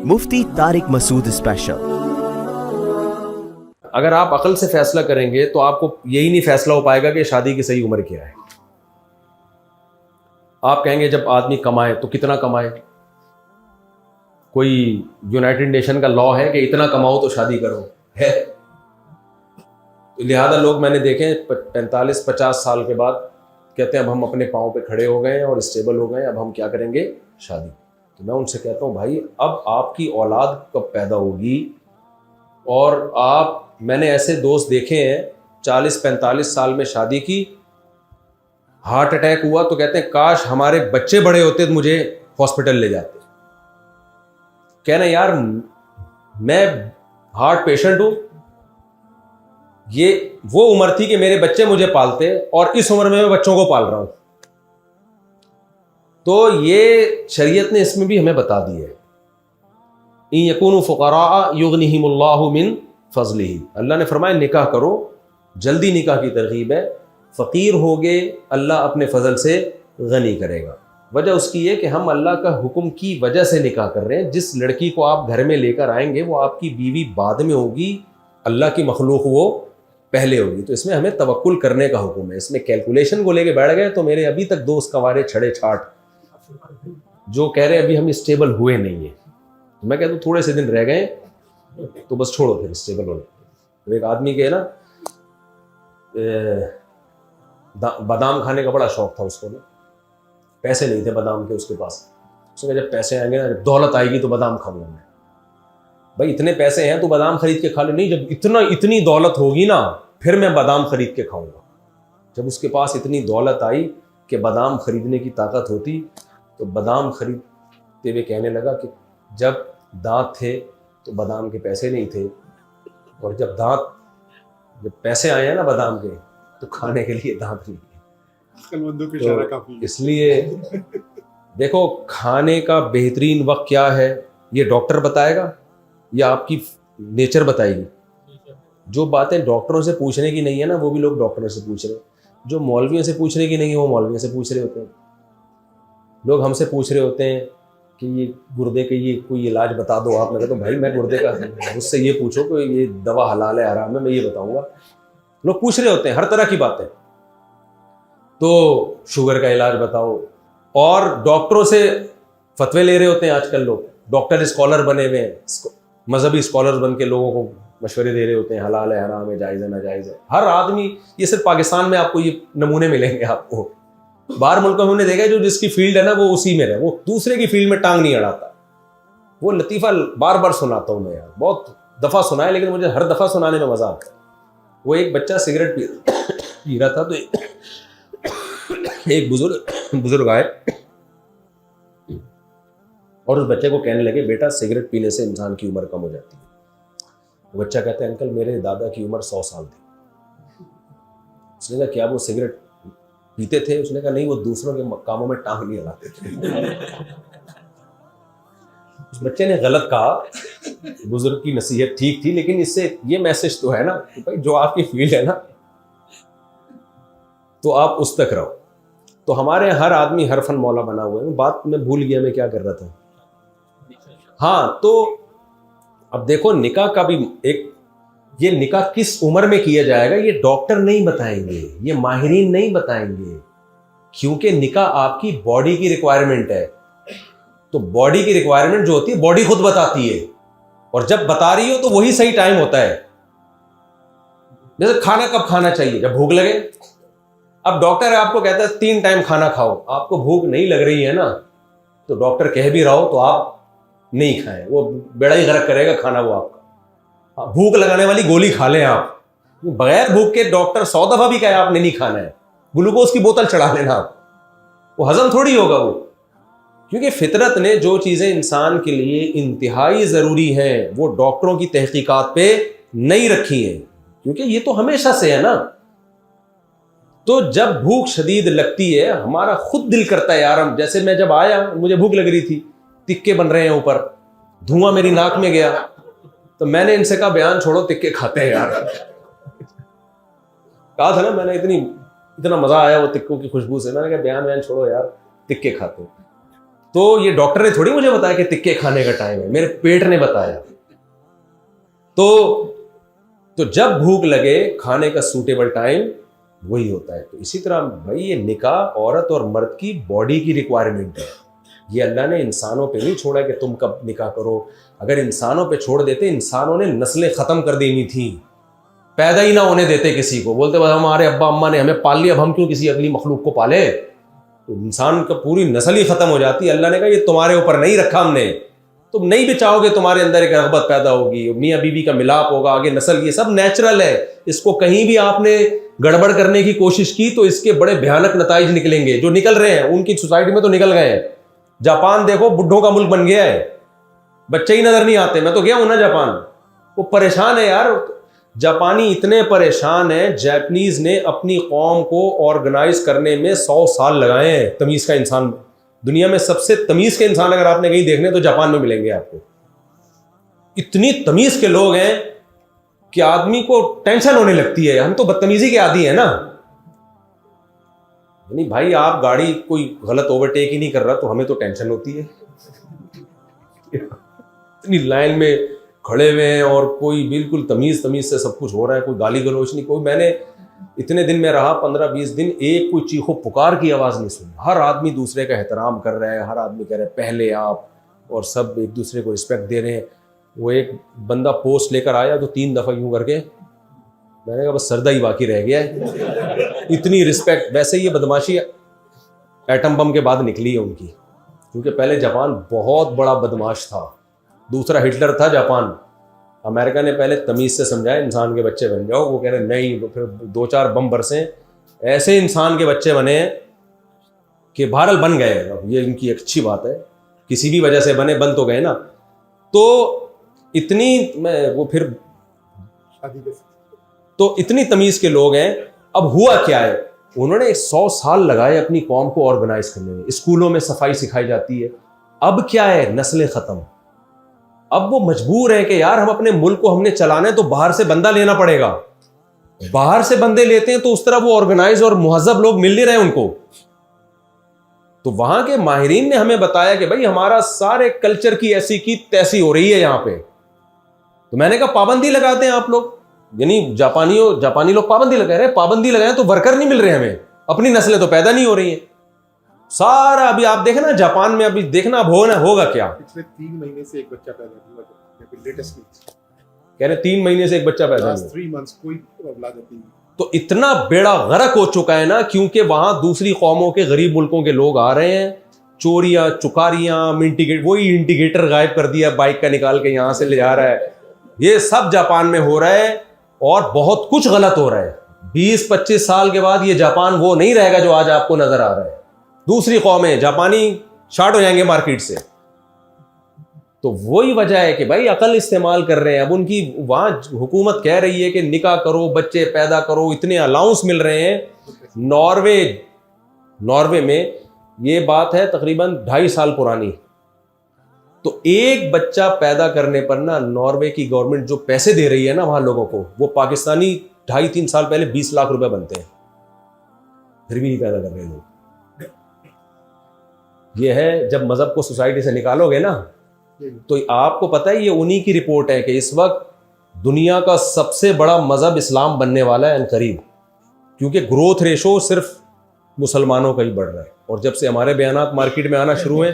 मुफ्ती Tariq Masood special. अगर आप अकल से फैसला करेंगे तो आपको यही नहीं फैसला हो पाएगा कि शादी की सही उम्र क्या है। आप कहेंगे जब आदमी कमाए तो कितना कमाए, कोई यूनाइटेड नेशन का लॉ है कि इतना कमाओ तो शादी करो, है? तो लिहाजा लोग मैंने देखे 45-50 साल के बाद कहते हैं अब हम अपने पाँव पे खड़े हो गए और स्टेबल हो गए, अब हम क्या करेंगे, शादी। तो मैं उनसे कहता हूँ भाई अब आपकी औलाद कब पैदा होगी। और मैंने ऐसे दोस्त देखे हैं 40-45 साल में शादी की, हार्ट अटैक हुआ तो कहते हैं काश हमारे बच्चे बड़े होते तो मुझे हॉस्पिटल ले जाते। कहना यार मैं हार्ट पेशेंट हूं, ये वो उम्र थी कि मेरे बच्चे मुझे पालते और इस उम्र में मैं बच्चों को पाल रहा हूं। तो ये शरीयत ने इसमें भी हमें बता दी है, इन यकूनु फुकरा युगनिहिमुल्लाहु मिन फजलिही। अल्लाह ने फरमाया निकाह करो, जल्दी निकाह की तरगीब है, फ़कीर होगे अल्लाह अपने फजल से गनी करेगा। वजह उसकी है कि हम अल्लाह का हुक्म की वजह से निकाह कर रहे हैं। जिस लड़की को आप घर में लेकर आएंगे वो आपकी बीवी बाद में होगी, अल्लाह की मखलूक वो पहले होगी। तो इसमें हमें तवक्कुल करने का हुक्म है। इसमें कैलकुलेशन को लेके बैठ गए तो मेरे अभी तक दोस्त कवारे छड़े छाट जो कह रहे अभी हम स्टेबल हुए नहीं है। तो मैं कहता हूँ थोड़े से दिन रह गए तो बस छोड़ो फिर स्टेबल होने। तो एक आदमी के ना बादाम खाने का बड़ा शौक था उसको ना, पैसे नहीं थे बादाम के उसके पास। उसने कहा जब पैसे आएंगे ना, जब दौलत आएगी तो बादाम खाऊंगा मैं। भाई इतने पैसे हैं तो बादाम खरीद के खा ले। नहीं, जब इतनी दौलत होगी ना फिर मैं बादाम खरीद के खाऊंगा। जब उसके पास इतनी दौलत आई कि बादाम खरीदने की ताकत होती तो बादाम खरीदते हुए कहने लगा कि जब दांत थे तो बादाम के पैसे नहीं थे, और जब पैसे आए हैं ना बादाम के तो खाने के लिए दांत नहीं है। तो इसलिए देखो खाने का बेहतरीन वक्त क्या है ये डॉक्टर बताएगा या आपकी नेचर बताएगी। जो बातें डॉक्टरों से पूछने की नहीं है ना वो भी लोग डॉक्टरों से पूछ रहे हैं, जो मौलवियों से पूछने की नहीं है वो मौलवियों से पूछ रहे होते हैं। लोग हमसे पूछ रहे होते हैं कि ये गुर्दे के ये कोई इलाज बता दो आप। मैं कहता हूँ भाई मैं गुर्दे का, मुझसे ये पूछो कि ये दवा हलाल है हराम है, मैं ये बताऊंगा। लोग पूछ रहे होते हैं हर तरह की बातें। तो शुगर का इलाज बताओ, और डॉक्टरों से फतवे ले रहे होते हैं आजकल लोग। डॉक्टर स्कॉलर बने हुए हैं, मजहबी स्कॉलर बन के लोगों को मशवरे दे रहे होते हैं हलाल है हराम है जायज़ है नाजायज़ है। हर आदमी, ये सिर्फ पाकिस्तान में आपको ये नमूने मिलेंगे। आपको बाहर मुल्कों में हमने देखा है जो जिसकी फील्ड है ना वो उसी में रहे, वो दूसरे की फील्ड में टांग नहीं अड़ाता। वो लतीफ़ा बार बार सुनाता हूँ मैं यार, बहुत दफ़ा सुना है लेकिन मुझे हर दफ़ा सुनाने में मज़ा आता है। वो एक बच्चा सिगरेट पी रहा था तो एक बुजुर्ग आए और उस बच्चे को कहने लगे बेटा सिगरेट पीने से इंसान की उम्र कम हो जाती है। वो बच्चा कहता है अंकल मेरे दादा की उम्र 100 साल थी। उसने कहा क्या वो सिगरेट पीते थे? उसने कहा नहीं, वो दूसरों के कामों में टांग नहीं अड़ाते थे। उस बच्चे ने गलत कहा, बुजुर्ग की नसीहत ठीक थी लेकिन इससे ये मैसेज तो है ना कि भाई जो आपकी फील्ड है ना तो आप उस तक रहो। तो हमारे हर आदमी हर फन मौला बना हुआ है। बात मैं भूल गया मैं क्या कर रहा था। हाँ, तो अब देखो निकाह का भी एक, ये निकाह किस उम्र में किया जाएगा ये डॉक्टर नहीं बताएंगे, ये माहिरीन नहीं बताएंगे, क्योंकि निकाह आपकी बॉडी की रिक्वायरमेंट है। तो बॉडी की रिक्वायरमेंट जो होती है बॉडी खुद बताती है, और जब बता रही हो तो वही सही टाइम होता है। जैसे खाना कब खाना चाहिए, जब भूख लगे। अब डॉक्टर आपको कहता है 3 टाइम खाना खाओ, आपको भूख नहीं लग रही है ना तो डॉक्टर कह भी रहा हो तो आप नहीं खाएं, वो बेड़ा ही गर्क करेगा खाना वो आपका। भूख लगाने वाली गोली खा लें आप, बगैर भूख के डॉक्टर 100 दफा भी कहे आपने नहीं खाना है, ग्लूकोज की बोतल चढ़ा लेना आप, वो हजम थोड़ी होगा वो। क्योंकि फितरत ने जो चीजें इंसान के लिए इंतहाई जरूरी हैं वो डॉक्टरों की तहकीकात पे नहीं रखी हैं, क्योंकि ये तो हमेशा से है ना। तो जब भूख शदीद लगती है हमारा खुद दिल करता है यार, हम जैसे मैं जब आया मुझे भूख लग रही थी, तिक्के बन रहे हैं ऊपर, धुआं मेरी नाक में गया, तो मैंने इनसे कहा बयान छोड़ो तिक्के खाते हैं यार। कहा था ना मैंने, इतना मजा आया वो तिक्कों की खुशबू से, मैंने कहा बयान छोड़ो यार तिक्के खाते हैं। تو یہ ڈاکٹر نے تھوڑی مجھے بتایا کہ تکے کھانے کا ٹائم ہے, میرے پیٹ نے بتایا. تو جب بھوک لگے کھانے کا سوٹیبل ٹائم وہی ہوتا ہے. تو اسی طرح بھائی یہ نکاح عورت اور مرد کی باڈی کی ریکوائرمنٹ ہے. یہ اللہ نے انسانوں پہ نہیں چھوڑا کہ تم کب نکاح کرو. اگر انسانوں پہ چھوڑ دیتے, انسانوں نے نسلیں ختم کر دینی تھیں, پیدا ہی نہ ہونے دیتے کسی کو. بولتے بس ہمارے ابا اماں نے ہمیں پال لیا, اب ہم کیوں کسی اگلی مخلوق کو پالے. تو انسان کا پوری نسل ہی ختم ہو جاتی. اللہ نے کہا یہ تمہارے اوپر نہیں رکھا ہم نے, تم نہیں بھی چاہو گے تمہارے اندر ایک رغبت پیدا ہوگی, میاں بیوی کا ملاپ ہوگا, آگے نسل, یہ سب نیچرل ہے. اس کو کہیں بھی آپ نے گڑبڑ کرنے کی کوشش کی تو اس کے بڑے بھیانک نتائج نکلیں گے. جو نکل رہے ہیں ان کی سوسائٹی میں تو نکل گئے ہیں. جاپان دیکھو بڈھوں کا ملک بن گیا ہے, بچے ہی نظر نہیں آتے. میں تو گیا ہوں نا جاپان, وہ پریشان ہے یار. جاپانی اتنے پریشان ہیں, جاپنیز نے اپنی قوم کو آرگنائز کرنے میں 100 سال لگائے ہیں. تمیز کا انسان, دنیا میں سب سے تمیز کے انسان اگر آپ نے کہیں دیکھنے تو جاپان میں ملیں گے آپ کو. اتنی تمیز کے لوگ ہیں کہ آدمی کو ٹینشن ہونے لگتی ہے. ہم تو بدتمیزی کے عادی ہیں نا. یعنی بھائی آپ گاڑی کوئی غلط اوورٹیک ہی نہیں کر رہا تو ہمیں تو ٹینشن ہوتی ہے. اتنی لائن میں کھڑے ہوئے ہیں اور کوئی بالکل تمیز سے سب کچھ ہو رہا ہے, کوئی گالی گلوچ نہیں. کوئی, میں نے اتنے دن میں رہا 15-20 دن, ایک کوئی چیخو پکار کی آواز نہیں سنی. ہر آدمی دوسرے کا احترام کر رہا ہے, ہر آدمی کہہ رہا ہے پہلے آپ, اور سب ایک دوسرے کو رسپیکٹ دے رہے ہیں. وہ ایک بندہ پوسٹ لے کر آیا تو 3 دفعہ یوں کر کے, میں نے کہا بس سردہ ہی باقی رہ گیا ہے. اتنی رسپیکٹ. ویسے یہ بدماشی ایٹم بم کے بعد نکلی ہے ان کی, کیونکہ پہلے جاپان بہت بڑا بدماش تھا. دوسرا ہٹلر تھا جاپان. امریکہ نے پہلے تمیز سے سمجھایا انسان کے بچے بن جاؤ, وہ کہہ رہے نہیں. تو پھر 2-4 بم برسے, ایسے انسان کے بچے بنے کہ بہرحال بن گئے. یہ ان کی ایک اچھی بات ہے, کسی بھی وجہ سے بنے, بن تو گئے نا. تو اتنی تمیز کے لوگ ہیں. اب ہوا کیا ہے, انہوں نے 100 سال لگائے اپنی قوم کو آرگنائز کرنے میں. اسکولوں میں صفائی سکھائی جاتی ہے. اب کیا ہے, نسلیں ختم. اب وہ مجبور ہے کہ یار ہم اپنے ملک کو ہم نے چلانا ہے تو باہر سے بندہ لینا پڑے گا. باہر سے بندے لیتے ہیں تو اس طرح وہ آرگنائز اور مہذب لوگ مل نہیں رہے ان کو. تو وہاں کے ماہرین نے ہمیں بتایا کہ بھائی ہمارا سارے کلچر کی ایسی کی تیسی ہو رہی ہے یہاں پہ. تو میں نے کہا پابندی لگاتے ہیں آپ لوگ, یعنی جاپانی لوگ پابندی لگا رہے ہیں. پابندی لگائیں تو ورکر نہیں مل رہے ہمیں, اپنی نسلیں تو پیدا نہیں ہو رہی ہیں. سارا ابھی آپ دیکھیں نا جاپان میں, ابھی دیکھنا اب ہوگا کیا. پچھلے 3 مہینے سے ایک بچہ پیدا ہوا, لیٹسٹ کہہ رہے 3 مہینے سے ایک بچہ پیدا ہوا, 3 months کوئی اولاد نہیں. تو اتنا بیڑا غرق ہو چکا ہے نا, کیونکہ وہاں دوسری قوموں کے غریب ملکوں کے لوگ آ رہے ہیں, چوریاں چکاریاں, وہی انڈیکیٹر غائب کر دیا بائک کا نکال کے یہاں سے لے جا رہا ہے. یہ سب جاپان میں ہو رہا ہے اور بہت کچھ غلط ہو رہا ہے. 20-25 سال کے بعد یہ جاپان وہ نہیں رہے گا جو آج آپ کو نظر آ رہا ہے. دوسری قومیں, جاپانی شارٹ ہو جائیں گے مارکیٹ سے. تو وہی وجہ ہے کہ بھائی عقل استعمال کر رہے ہیں. اب ان کی وہاں حکومت کہہ رہی ہے کہ نکاح کرو, بچے پیدا کرو, اتنے الاؤنس مل رہے ہیں. ناروے میں یہ بات ہے تقریباً 2.5 سال پرانی. تو ایک بچہ پیدا کرنے پر نا ناروے کی گورنمنٹ جو پیسے دے رہی ہے نا وہاں لوگوں کو, وہ پاکستانی 2.5-3 سال پہلے 20 لاکھ روپے بنتے ہیں, پھر بھی نہیں پیدا کر رہے لوگ. یہ ہے جب مذہب کو سوسائٹی سے نکالو گے نا, تو آپ کو پتہ ہے یہ انہی کی رپورٹ ہے کہ اس وقت دنیا کا سب سے بڑا مذہب اسلام بننے والا ہے عنقریب, کیونکہ گروتھ ریشو صرف مسلمانوں کا ہی بڑھ رہا ہے. اور جب سے ہمارے بیانات مارکیٹ میں آنا شروع ہیں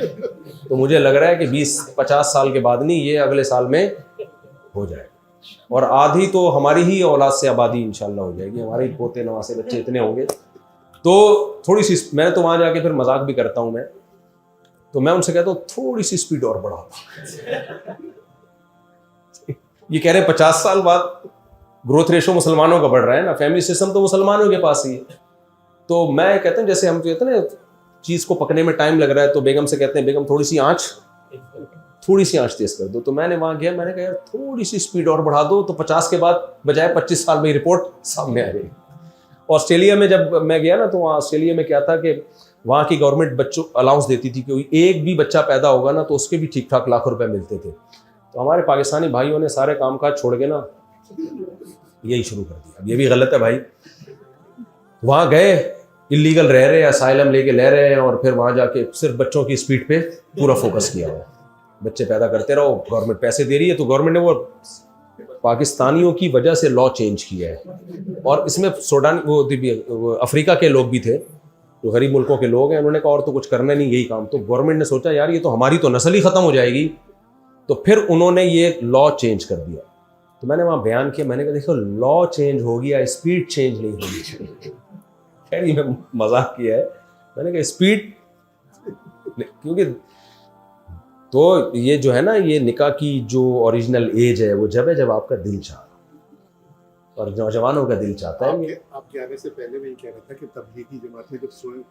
تو مجھے لگ رہا ہے کہ 20-50 سال کے بعد نہیں, یہ اگلے سال میں ہو جائے. اور آدھی تو ہماری ہی اولاد سے آبادی انشاءاللہ ہو جائے گی, ہمارے ہی پوتے نواسے بچے اتنے ہوں گے. تو تھوڑی سی, میں تو وہاں جا کے پھر مذاق بھی کرتا ہوں, تو میں ان سے کہتا ہوں تھوڑی سی سپیڈ اور بڑھا. یہ کہہ رہے ہیں 50 سال بعد گروتھ ریشو مسلمانوں کا بڑھ رہا ہے نا, فیملی سسٹم تو مسلمانوں کے پاس ہی ہے. تو میں کہتا ہوں جیسے ہم کہتے ہیں نا چیز کو پکنے میں ٹائم لگ رہا ہے, تو بیگم سے کہتے ہیں بیگم تھوڑی سی آنچ تیز کر دو. تو میں نے وہاں گیا, میں نے کہا یار تھوڑی سی سپیڈ اور بڑھا دو, تو 50 کے بعد بجائے 25 سال میں رپورٹ سامنے آ گئی. آسٹریلیا میں جب میں گیا نا, تو وہاں آسٹریلیا میں کیا تھا کہ وہاں کی گورنمنٹ بچوں الاؤنس دیتی تھی کہ ایک بھی بچہ پیدا ہوگا نا تو اس کے بھی ٹھیک ٹھاک لاکھ روپے ملتے تھے. تو ہمارے پاکستانی بھائیوں نے سارے کام کاج چھوڑ کے نا یہی شروع کر دیا. اب یہ بھی غلط ہے بھائی. وہاں گئے इलीगल रह रहे हैं, असाइलम लेके रह रहे हैं और फिर वहाँ जाके सिर्फ बच्चों की स्पीड पे पूरा फोकस किया हुआ है। बच्चे पैदा करते रहो, गवर्नमेंट पैसे दे रही है, तो गवर्नमेंट ने वो पाकिस्तानियों की वजह से लॉ चेंज किया है। और इसमें सूडान वो अफ्रीका के लोग भी थे, जो गरीब मुल्कों के लोग हैं, उन्होंने कहा और तो कुछ करना नहीं, यही काम। तो गवर्नमेंट ने सोचा यार ये तो हमारी तो नस्ल ही ख़त्म हो जाएगी, तो फिर उन्होंने ये लॉ चेंज कर दिया। तो मैंने वहाँ बयान किया, मैंने कहा देखो लॉ चेंज हो गया, स्पीड चेंज नहीं होनी चाहिए। खैर ये मैं मजाक किया है, मैंने कहा स्पीड, क्योंककि तो ये जो है ना, ये निकाह की जो ओरिजिनल एज है वो जब है जब आपका दिल चाह, और नौजवानों का दिल चाहता है। आपके आने से पहले मैं ये कह रहा था कि तबलीगी जमात में जब स्वयं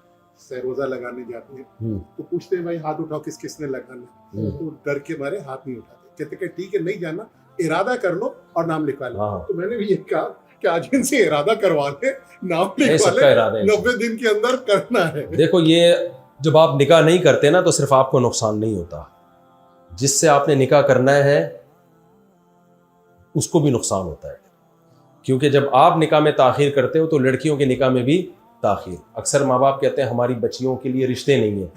सहरोजा लगाने जाते हैं तो पूछते हैं भाई हाथ उठाओ किस किसने लगाना, तो डर के मारे हाथ नहीं उठाते, कहते कि ठीक है नहीं जाना, इरादा कर लो और नाम लिखवा लो। तो मैंने भी ये कहा कि आज इनसे इरादा करवा ले, नाम लिखवा ले, 90 दिन के अंदर करना है। देखो ये जब आप निकाह नहीं करते ना, तो सिर्फ आपको नुकसान नहीं होता, जिससे आपने निकाह करना है उसको भी नुकसान होता है। क्योंकि जब आप निकाह में ताख़ीर करते हो तो लड़कियों के निकाह में भी ताख़ीर। अक्सर माँ बाप कहते हैं हमारी बच्चियों के लिए रिश्ते नहीं हैं,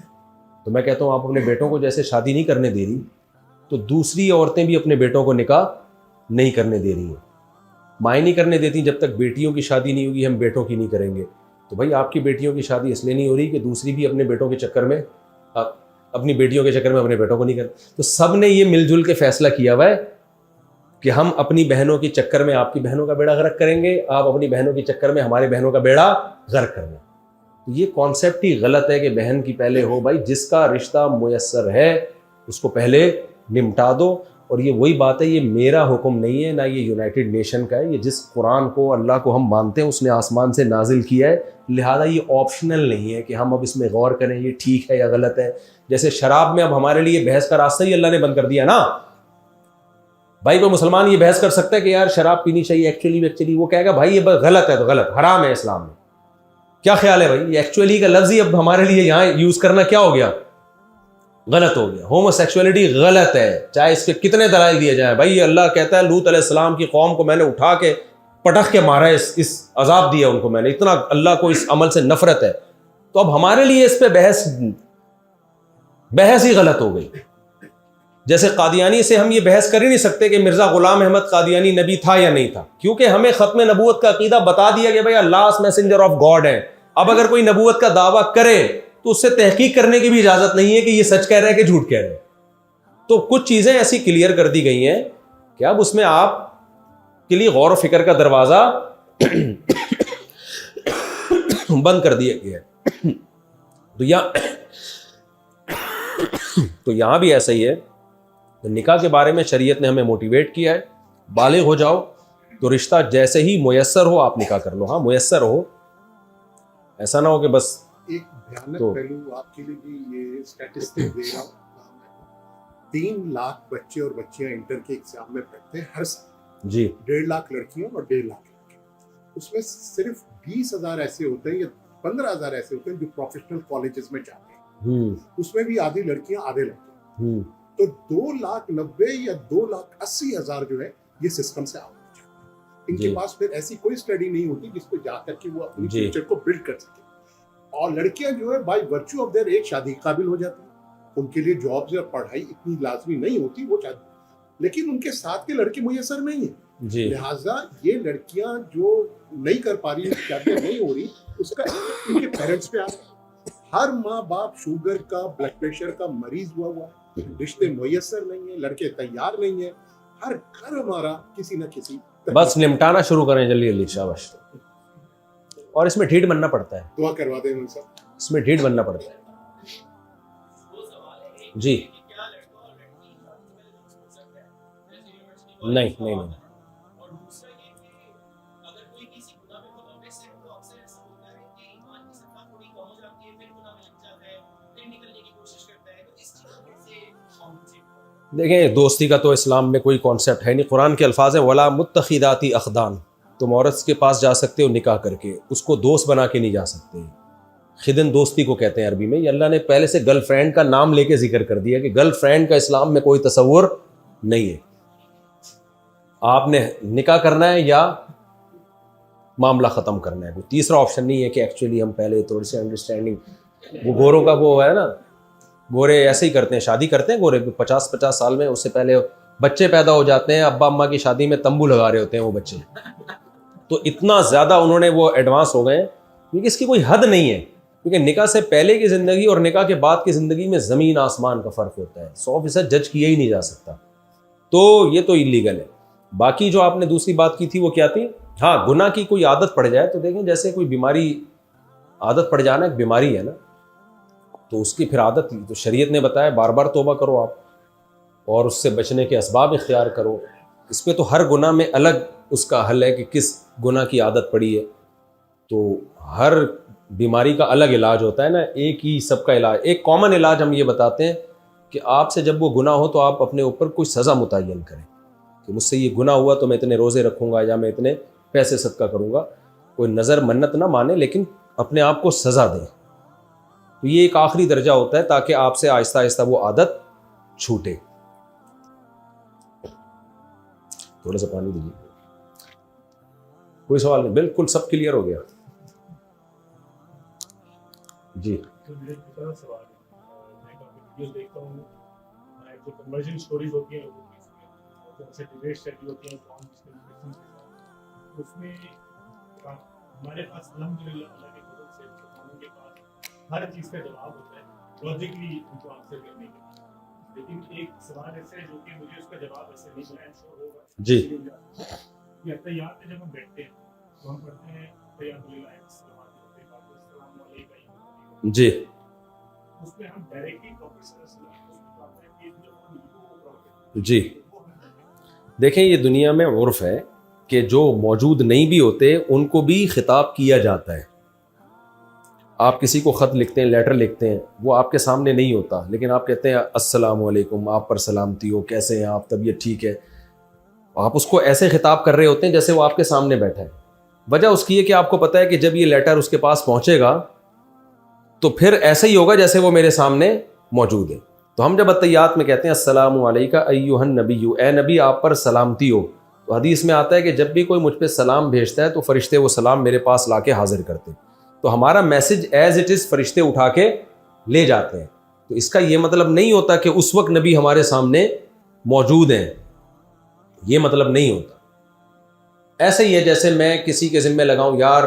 तो मैं कहता हूँ आप अपने बेटों को जैसे शादी नहीं करने दे रही, तो दूसरी औरतें भी अपने बेटों को निकाह नहीं करने दे रही हैं। माएँ नहीं करने देती, जब तक बेटियों की शादी नहीं होगी हम बेटों की नहीं करेंगे। तो भाई आपकी बेटियों की शादी इसलिए नहीं हो रही कि दूसरी भी अपने बेटों के चक्कर में, अपनी बेटियों के चक्कर में अपने बेटों को नहीं कर। तो सब ने ये मिलजुल के फैसला किया हुआ है कि हम अपनी बहनों के चक्कर में आपकी बहनों का बेड़ा गर्क करेंगे, आप अपनी बहनों के चक्कर में हमारे बहनों का बेड़ा गर्क करना। तो ये कॉन्सेप्ट ही गलत है कि बहन की पहले हो। भाई जिसका रिश्ता मुयस्सर है उसको पहले निपटा दो। और ये वही बात है, ये मेरा हुक्म नहीं है, ना ये यूनाइटेड नेशन का है, ये जिस कुरान को अल्लाह को हम मानते हैं उसने आसमान से नाजिल किया है, लिहाजा ये ऑप्शनल नहीं है कि हम अब इसमें गौर करें ये ठीक है या गलत है। जैसे शराब में अब हमारे लिए बहस का रास्ता ही अल्लाह ने बंद कर दिया ना। भाई कोई मुसलमान ये बहस कर सकता है कि यार शराब पीनी चाहिए एक्चुअली, वो कहेगा भाई ये गलत है तो गलत, हराम है इस्लाम में। क्या ख्याल है भाई, ये एक्चुअली का लफ्ज़ ही अब हमारे लिए यहाँ यूज़ करना क्या हो गया, गलत हो गया। होमोसेक्सुअलिटी गलत है, चाहे इसके कितने दलाइल दिए जाए। भाई अल्लाह कहता है लूत अलैहिस्सलाम की कौम को मैंने उठा के पटक के मारा है, इस अजाब दिया उनको मैंने, इतना अल्लाह को इस अमल से नफरत है। तो अब हमारे लिए इस पे बहस ही गलत हो गई। जैसे कादियानी से हम ये बहस कर ही नहीं सकते कि मिर्जा गुलाम अहमद कादियानी नबी था या नहीं था, क्योंकि हमें खत्म नबूवत का अकीदा बता दिया कि भाई लास्ट मैसेंजर ऑफ गॉड है। अब अगर कोई नबूवत का दावा करे तो उससे तहकीक करने की भी इजाजत नहीं है कि ये सच कह रहा है कि झूठ कह रहा है। तो कुछ चीजें ऐसी क्लियर कर दी गई हैं कि अब उसमें आप के लिए गौर फिक्र का दरवाजा बंद कर दिया गया है। तो यहां भी ऐसा ही है। तो निकाह के बारे में शरीयत ने हमें मोटिवेट किया है, बालिग हो जाओ तो रिश्ता जैसे ही मुयस्सर हो आप निकाह कर लो। हाँ मुयस्सर हो, ऐसा ना हो कि बस। एक भयानक पहलू आपके लिए भी ये स्टैटिस्टिक दे रहा हूँ, 3 लाख बच्चे और बच्चियां इंटर के एग्जाम में बैठते हैं हर साल जी। 1.5 लाख लड़कियों और 1.5 लाख लड़के, उसमें सिर्फ 20,000 ऐसे होते हैं या 15,000 ऐसे होते हैं जो प्रोफेशनल कॉलेजेस में जाते हैं, उसमें भी आधी लड़कियां आधे लड़के। तो 2,90,000 या 2,80,000 जो है ये सिस्टम से आउट हो जाते हैं। इनके पास फिर ऐसी कोई स्टडी नहीं होती जिसको जाकर के वो अपनी फ्यूचर को बिल्ड कर सके। और लड़कियां जो है by virtue of their age शादी काबिल हो जाती हैं, उनके लिए जॉब्स या पढ़ाई इतनी लाजमी नहीं होती, वो शादी, लेकिन उनके साथ के लड़के मुयस्सर नहीं है। लिहाजा ये लड़कियां जो नहीं कर पा रही, शादी नहीं हो रही, उसका उनके पेरेंट्स पे आ रहा है। हर माँ बाप शुगर का, ब्लड प्रेशर का मरीज हुआ है, रिश्ते मुयस्सर नहीं है, लड़के तैयार नहीं है, हर घर हमारा किसी न किसी। बस निपटाना शुरू करें जल्दी जल्दी, शाबाश। और इसमें ढीठ बनना पड़ता है, दुआ करवा दें उनसे, इसमें ढीठ बनना पड़ता है जी। नहीं नहीं नहीं, देखें दोस्ती का तो इस्लाम में कोई कॉन्सेप्ट है नहीं। कुरान के अल्फाज है वला मुत्तखिदाती अखदान, तुम औरत के पास जा सकते हो निकाह करके, उसको दोस्त बना के नहीं जा सकते। खिदन दोस्ती को कहते हैं अरबी में। ये अल्लाह ने पहले से गर्लफ्रेंड का नाम लेके जिक्र कर दिया कि गर्लफ्रेंड का इस्लाम में कोई तसव्वुर नहीं है। आपने निकाह करना है या معاملہ ختم کرنا ہے. کوئی تیسرا آپشن نہیں ہے کہ ایکچولی ہم پہلے تھوڑی سی انڈرسٹینڈنگ. وہ گوروں کا وہ ہے نا, گورے ایسے ہی کرتے ہیں, شادی کرتے ہیں گورے 50 سال میں, اس سے پہلے بچے پیدا ہو جاتے ہیں, ابا اماں کی شادی میں تمبو لگا رہے ہوتے ہیں وہ بچے. تو اتنا زیادہ انہوں نے وہ ایڈوانس ہو گئے ہیں, کیونکہ اس کی کوئی حد نہیں ہے. کیونکہ نکاح سے پہلے کی زندگی اور نکاح کے بعد کی زندگی میں زمین آسمان کا فرق ہوتا ہے, 100% جج کیا ہی نہیں جا سکتا. تو یہ تو انلیگل ہے. باقی جو آپ نے دوسری بات کی تھی وہ کیا تھی؟ ہاں, گناہ کی کوئی عادت پڑ جائے تو دیکھیں جیسے کوئی بیماری, عادت پڑ جانا ایک بیماری ہے نا, تو اس کی پھر عادت تو شریعت نے بتایا بار بار توبہ کرو آپ, اور اس سے بچنے کے اسباب اختیار کرو. اس پہ تو ہر گناہ میں الگ اس کا حل ہے کہ کس گناہ کی عادت پڑی ہے. تو ہر بیماری کا الگ علاج ہوتا ہے نا, ایک ہی سب کا علاج. ایک کامن علاج ہم یہ بتاتے ہیں کہ آپ سے جب وہ گناہ ہو تو آپ اپنے اوپر کوئی سزا متعین کریں کہ مجھ سے یہ گناہ ہوا تو میں اتنے روزے رکھوں گا یا میں اتنے پیسے صدقہ کروں گا. کوئی نظر منت نہ مانے لیکن اپنے آپ کو سزا دیں. تو یہ ایک آخری درجہ ہوتا ہے تاکہ آپ سے آہستہ آہستہ وہ عادت چھوٹے. تھوڑا سا پانی دیجیے. کوئی سوال نہیں, بالکل سب کلیئر ہو گیا. جی سوال میں دیکھتا ہوں جو کنورژن اسٹوریز ہوتی ہیں لوگوں کی, جیسے ڈیبیٹس چلی ہوتی ہیں اس میں ہمارے پاس الحمدللہ اللہ کے فضل سے مسلمانوں کے پاس ہر چیز کا جواب ہوتا ہے لاجکلی ان کو آنسر کرنے کے. لیکن ایک سوال ایسا ہے جو کہ مجھے اس کا جواب ایسے نہیں ملا, شور ہوگا جی. یہ تیار میں جب ہم بیٹھتے ہیں تو ہم پڑھتے ہیں تیار السلام علیکم جی. اس میں ہم ڈائریکٹلی جی دیکھیں, یہ دنیا میں عرف ہے کہ جو موجود نہیں بھی ہوتے ان کو بھی خطاب کیا جاتا ہے. آپ کسی کو خط لکھتے ہیں, لیٹر لکھتے ہیں, وہ آپ کے سامنے نہیں ہوتا لیکن آپ کہتے ہیں السلام علیکم, آپ پر سلامتی ہو, کیسے ہیں آپ, طبیعت ٹھیک ہے. آپ اس کو ایسے خطاب کر رہے ہوتے ہیں جیسے وہ آپ کے سامنے بیٹھا ہے. وجہ اس کی ہے کہ آپ کو پتہ ہے کہ جب یہ لیٹر اس کے پاس پہنچے گا تو پھر ایسا ہی ہوگا جیسے وہ میرے سامنے موجود ہے. تو ہم جب اتحیات میں کہتے ہیں السلام علیکہ ایھا النبی, اے نبی آپ پر سلامتی ہو, تو حدیث میں آتا ہے کہ جب بھی کوئی مجھ پہ سلام بھیجتا ہے تو فرشتے وہ سلام میرے پاس لا کے حاضر کرتے ہیں. تو ہمارا میسج ایز اٹ از فرشتے اٹھا کے لے جاتے ہیں. تو اس کا یہ مطلب نہیں ہوتا کہ اس وقت نبی ہمارے سامنے موجود ہیں, یہ مطلب نہیں ہوتا. ایسے ہی ہے جیسے میں کسی کے ذمہ لگاؤں یار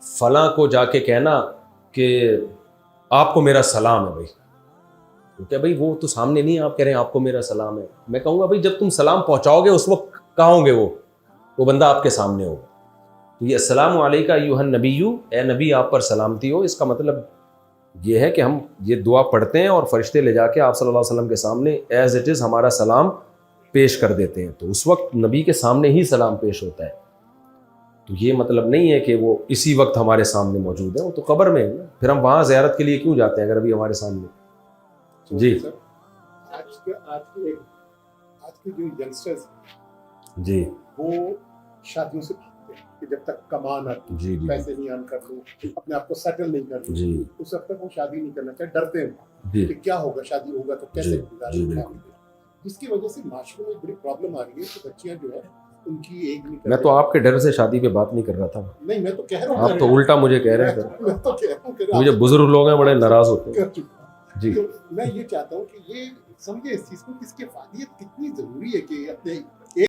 فلاں کو جا کے کہنا کہ آپ کو میرا سلام ہے بھائی, کیونکہ بھائی وہ تو سامنے نہیں ہے, آپ کہہ رہے ہیں آپ کو میرا سلام ہے. میں کہوں گا بھائی جب تم سلام پہنچاؤ گے اس وقت کہاں ہوں گے, وہ بندہ آپ کے سامنے ہوگا. تو یہ السلام علیکہ ایھا النبی, اے نبی آپ پر سلامتی ہو, اس کا مطلب یہ ہے کہ ہم یہ دعا پڑھتے ہیں اور فرشتے لے جا کے آپ صلی اللہ علیہ وسلم کے سامنے ایز اٹ از ہمارا سلام پیش کر دیتے ہیں. تو اس وقت نبی کے سامنے ہی سلام پیش ہوتا ہے. تو یہ مطلب نہیں ہے کہ وہ اسی وقت ہمارے سامنے موجود ہے, وہ تو قبر میں ہے نا, پھر ہم وہاں زیارت کے لیے کیوں جاتے ہیں اگر ابھی ہمارے سامنے. جی آج کے جو ینگسٹرز جی وہ شادیوں سے بھاگتے ہیں کہ جب تک کمانا جی پیسے نہیں ارن کر لوں, اپنے آپ کو سیٹل نہیں کر لوں, جی اس وقت تک وہ شادی نہیں کرنا چاہتے, ڈرتے ہیں جی کہ کیا ہوگا, شادی ہوگا تو کیسے جی بالکل. جس کی وجہ سے معاشرے میں بڑی پرابلم آ رہی ہے کہ بچیاں جو ہے ان کی ایج نہیں. میں تو آپ کے ڈر سے شادی پہ بات نہیں کر رہا تھا. نہیں, میں تو کہہ رہا ہوں, آپ تو الٹا مجھے کہہ رہے ہیں. میں تو کہہ رہا ہوں کہ مجھے بزرگ لوگ ہیں بڑے ناراض ہوتے ہیں. جی, تو میں یہ چاہتا ہوں کہ یہ سمجھے اس چیز کو, کس کی افادیت کتنی ضروری ہے کہ اپنے